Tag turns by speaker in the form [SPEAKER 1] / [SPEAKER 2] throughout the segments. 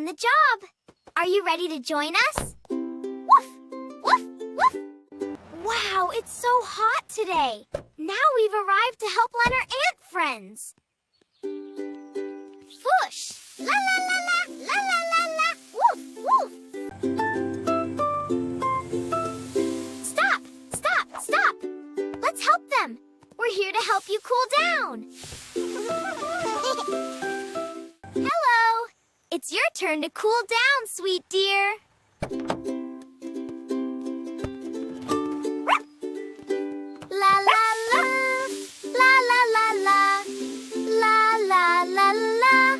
[SPEAKER 1] the job. Are you ready to join us? Woof! Woof! Woof! Wow, it's so hot today. Now we've arrived to help lend our ant friends. Whoosh! La la la la! La la la la! Woof! Woof! Stop! Stop! Stop! Let's help them. We're here to help you cool down. Hello! It's your turn to cool down, sweet dear. La la la, la la la la, la la la la.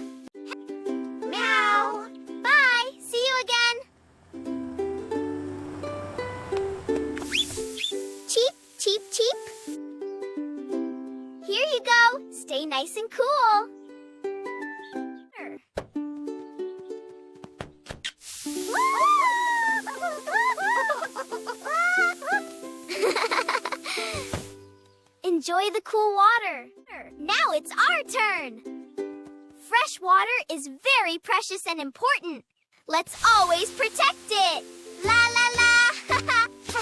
[SPEAKER 1] Meow. Bye. See you again. Cheep, cheep, cheep. Here you go. Stay nice and cool. Enjoy the cool water. Now it's our turn. Fresh water is very precious and important. Let's always protect it. La la la.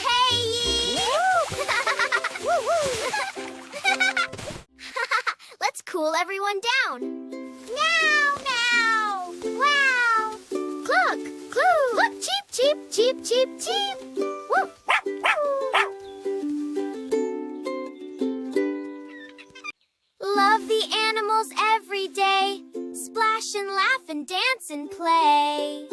[SPEAKER 1] Hey! Let's cool everyone down. Meow, meow. Wow. Cluck, clue. Look, cheep, cheep, cheep, cheep, cheep. Woo. Love the animals every day. Splash and laugh and dance and play.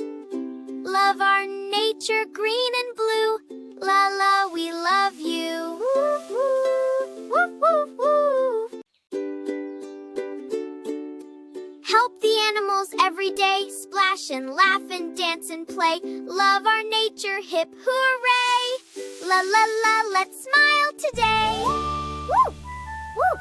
[SPEAKER 1] Love our nature green and blue. La la, we love you. Woo, woo. Woo, woo, woo. Help the animals every day. Splash and laugh and dance and play. Love our nature, hip hooray. La la la, let's smile today. Woo, woo.